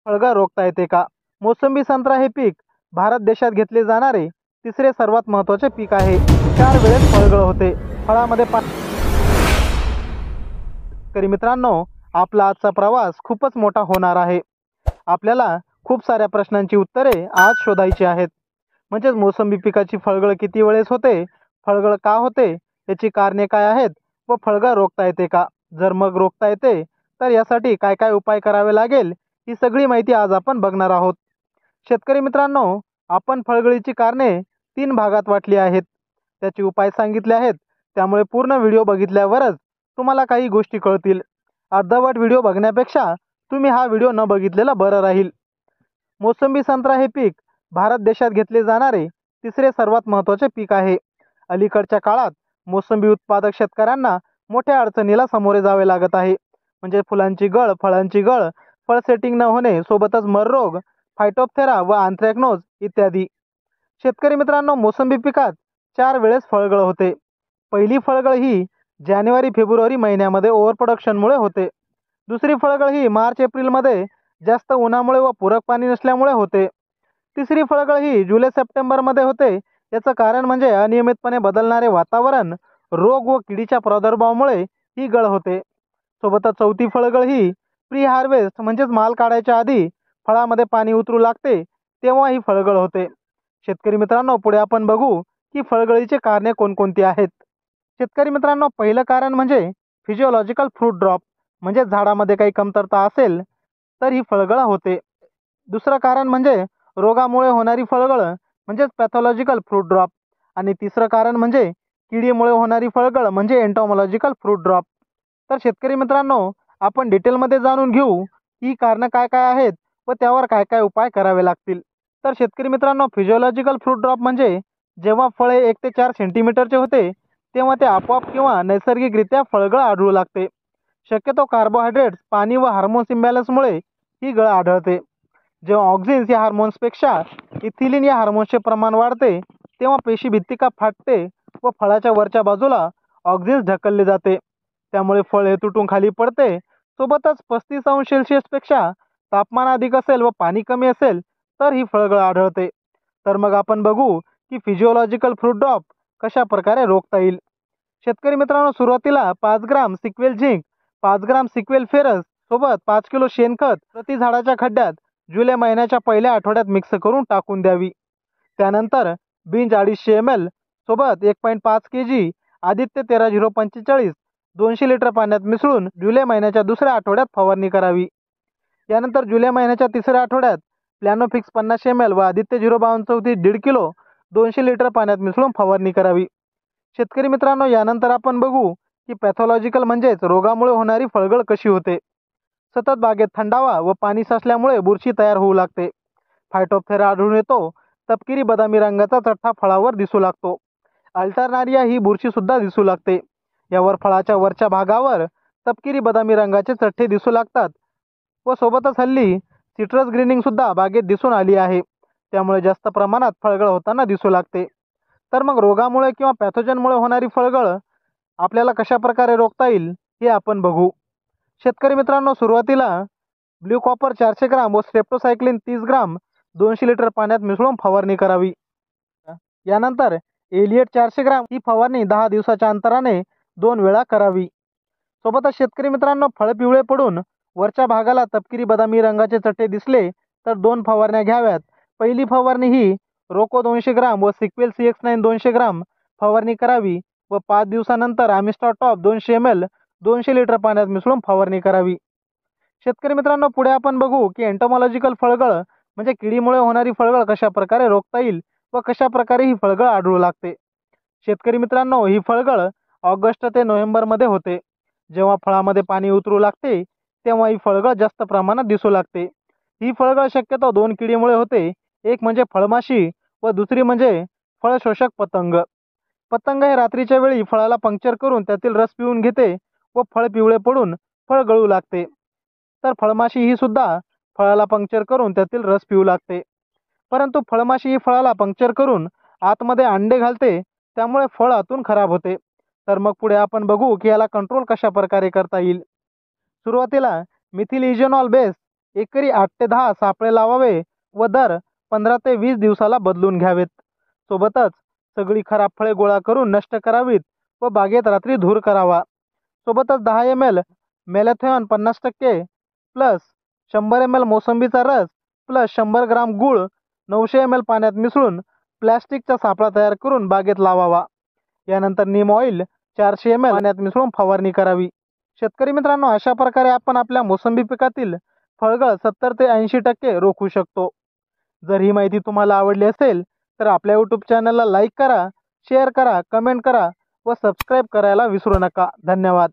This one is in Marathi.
फळगळ रोखता येते का? मोसंबी संत्रा हे पीक भारत देशात घेतले जाणारे तिसरे सर्वात महत्त्वाचे पीक आहे. 4 वेळेस फळगळ होते. फळामध्ये शेतकरी मित्रांनो, आपला आजचा प्रवास खूपच मोठा होणार आहे. आपल्याला खूप साऱ्या प्रश्नांची उत्तरे आज शोधायची आहेत. म्हणजेच मोसंबी पिकाची फळगळ किती वेळेस होते, फळगळ का होते, याची कारणे काय आहेत व फळगळ रोखता येते का? जर मग रोखता येते तर यासाठी काय काय उपाय करावे लागेल, ही सगळी माहिती आज आपण बघणार आहोत. शेतकरी मित्रांनो, आपण फळगळीची कारणे 3 भागात वाटली आहेत. त्याचे उपाय सांगितले आहेत. त्यामुळे पूर्ण व्हिडिओ बघितल्यावरच तुम्हाला काही गोष्टी कळतील. अर्धवट व्हिडिओ बघण्यापेक्षा तुम्ही हा व्हिडिओ न बघितलेला बरं राहील. मोसंबी संत्रा हे पीक भारत देशात घेतले जाणारे तिसरे सर्वात महत्त्वाचे पीक आहे. अलीकडच्या काळात मोसंबी उत्पादक शेतकऱ्यांना मोठ्या अडचणीला सामोरे जावे लागत आहे. म्हणजे फुलांची गळ, फळांची गळ, फळ सेटिंग न होणे, सोबतच मर रोग, फायटोप्थेरा व अँथ्रॅकनोज इत्यादी. शेतकरी मित्रांनो, मोसंबी पिकात 4 वेळेस फळगळ होते. पहिली फळगळ ही जानेवारी-फेब्रुवारी महिन्यामध्ये ओव्हर प्रोडक्शनमुळे होते. दुसरी फळगळ ही मार्च-एप्रिलमध्ये जास्त उन्हामुळे व पूरक पाणी नसल्यामुळे होते. तिसरी फळगळ ही जुलै-सप्टेंबरमध्ये होते. याचं कारण म्हणजे अनियमितपणे बदलणारे वातावरण, रोग व किडीच्या प्रादुर्भावामुळे ही गळ होते. सोबतच चौथी फळगळ ही प्री हार्वेस्ट म्हणजेच माल काढायच्या आधी फळामध्ये पाणी उतरू लागते तेव्हा ही फळगळ होते. शेतकरी मित्रांनो, पुढे आपण बघू की फळगळीचे कारणे कोणकोणती आहेत. शेतकरी मित्रांनो, पहिलं कारण म्हणजे फिजिओलॉजिकल फ्रूट ड्रॉप, म्हणजे झाडामध्ये काही कमतरता असेल तर ही फळगळ होते. दुसरं कारण म्हणजे रोगामुळे होणारी फळगळ म्हणजेच पॅथॉलॉजिकल फ्रूट ड्रॉप. आणि तिसरं कारण म्हणजे किडीमुळे होणारी फळगळ म्हणजे एंटोमॉलॉजिकल फ्रूट ड्रॉप. तर शेतकरी मित्रांनो, आपण डिटेलमध्ये जाणून घेऊ ही कारणं काय काय आहेत व त्यावर काय काय उपाय करावे लागतील. तर शेतकरी मित्रांनो, फिजिओलॉजिकल फ्रूट ड्रॉप म्हणजे जेव्हा फळे 1 ते 4 सेंटीमीटरचे होते तेव्हा ते आपोआप किंवा नैसर्गिकरित्या फळगळ आढळू लागते. शक्यतो कार्बोहायड्रेट्स, पाणी व हार्मोन्स इम्बॅलन्समुळे ही गळ आढळते. जेव्हा ऑक्झिन्स या हार्मोन्सपेक्षा इथिलीन या हार्मोन्सचे प्रमाण वाढते तेव्हा पेशीभित्तिका फाटते व फळाच्या वरच्या बाजूला ऑक्झिन्स ढकलले जाते. त्यामुळे फळ हे तुटून खाली पडते. सोबतच 35°C तापमान अधिक असेल व पाणी कमी असेल तर ही फळगळ आढळते. तर मग आपण बघू की फिजिओलॉजिकल फ्रूट ड्रॉप कशा प्रकारे रोखता येईल. शेतकरी मित्रांनो, सुरुवातीला 5 ग्राम सिक्वेल झिंक, 5 ग्राम सिक्वेल फेरस सोबत 5 किलो शेणखत प्रति झाडाच्या खड्ड्यात जुलै महिन्याच्या पहिल्या आठवड्यात मिक्स करून टाकून द्यावी. त्यानंतर बींज 250 ml सोबत 1.5 kg आदित्य 13-045 200 लिटर पाण्यात मिसळून जुलै महिन्याच्या दुसऱ्या आठवड्यात फवारणी करावी. यानंतर जुलै महिन्याच्या तिसऱ्या आठवड्यात प्लॅनोफिक्स 50 ml व आदित्य 052 1.5 किलो 200 लिटर पाण्यात मिसळून फवारणी करावी. शेतकरी मित्रांनो, यानंतर आपण बघू की पॅथॉलॉजिकल म्हणजेच रोगामुळे होणारी फळगळ कशी होते. सतत बागेत थंडावा व पाणी साचल्यामुळे बुरशी तयार होऊ लागते. फायटोप्थेरा आढळून येतो. तपकिरी बदामी रंगाचा चठ्ठा फळावर दिसू लागतो. अल्टरनारिया ही बुरशीसुद्धा दिसू लागते. यावर फळाच्या वरच्या भागावर तपकिरी बदामी रंगाचे चठ्ठे दिसू लागतात व सोबतच हल्ली सिट्रस ग्रीनिंग सुद्धा बागेत दिसून आली आहे. त्यामुळे जास्त प्रमाणात फळगळ होताना दिसू लागते. तर मग रोगामुळे किंवा पॅथोजनमुळे होणारी फळगळ आपल्याला कशा प्रकारे रोखता येईल हे आपण बघू. शेतकरी मित्रांनो, सुरुवातीला ब्ल्यू कॉपर 400 ग्राम व स्ट्रेप्टोसायक्लिन 30 ग्राम 200 लिटर पाण्यात मिसळून फवारणी करावी. यानंतर एलिएट 400 ग्राम ही फवारणी 10 दिवसाच्या अंतराने 2 वेळा करावी. सोबतच शेतकरी मित्रांनो, फळ पिवळे पडून वरच्या भागाला तपकिरी बदामी रंगाचे चट्टे दिसले तर 2 फवारण्या घ्याव्यात. पहिली फवारणी ही रोको 200 ग्राम व सिक्वेल CX9 200 ग्राम फवारणी करावी व 5 दिवसानंतर आमिस्टा टॉप 200 ml 200 लिटर पाण्यात मिसळून फवारणी करावी. शेतकरी मित्रांनो, पुढे आपण बघू की एंटोमॉलॉजिकल फळगळ म्हणजे किडीमुळे होणारी फळगळ कशा प्रकारे रोखता येईल व कशा प्रकारे ही फळगळ आढळू लागते. शेतकरी मित्रांनो, ही फळगळ ऑगस्ट ते नोव्हेंबरमध्ये होते. जेव्हा फळामध्ये पाणी उतरू लागते तेव्हा ही फळगळ जास्त प्रमाणात दिसू लागते. ही फळगळ शक्यतो 2 किडीमुळे होते. एक म्हणजे फळमाशी व दुसरी म्हणजे फळ शोषक पतंग. पतंग हे रात्रीच्या वेळी फळाला पंक्चर करून त्यातील रस पिऊन घेते व फळ पिवळे पडून फळ गळू लागते. तर फळमाशी ही सुद्धा फळाला पंक्चर करून त्यातील रस पिऊ लागते. परंतु फळमाशी ही फळाला पंक्चर करून आतमध्ये अंडे घालते, त्यामुळे फळ आतून खराब होते. तर मग पुढे आपण बघू की याला कंट्रोल कशा प्रकारे करता येईल. सुरुवातीला मिथिल इजेनॉल बेस एकरी 8 ते 10 सापळे लावावे व दर 15 ते 20 दिवसाला बदलून घ्यावेत. सोबतच सगळी खराब फळे गोळा करून नष्ट करावीत व बागेत रात्री धूर करावा. सोबतच 10 ml मॅलाथोन 50% प्लस 100 ml मोसंबीचा रस प्लस 100 ग्राम गूळ 900 ml पाण्यात मिसळून प्लॅस्टिकचा सापळा तयार करून बागेत लावावा. यानंतर नीम ऑइल 400 ml पाण्यात मिसळून फवारणी करावी. शेतकरी मित्रांनो, अशा प्रकारे आपण आपल्या मोसंबी पिकातील फळगळ 70 ते 80% रोखू शकतो. जर ही माहिती तुम्हाला आवडली असेल तर आपल्या यूट्यूब चॅनलला लाईक करा, शेअर करा, कमेंट करा व सबस्क्राईब करायला विसरू नका. धन्यवाद.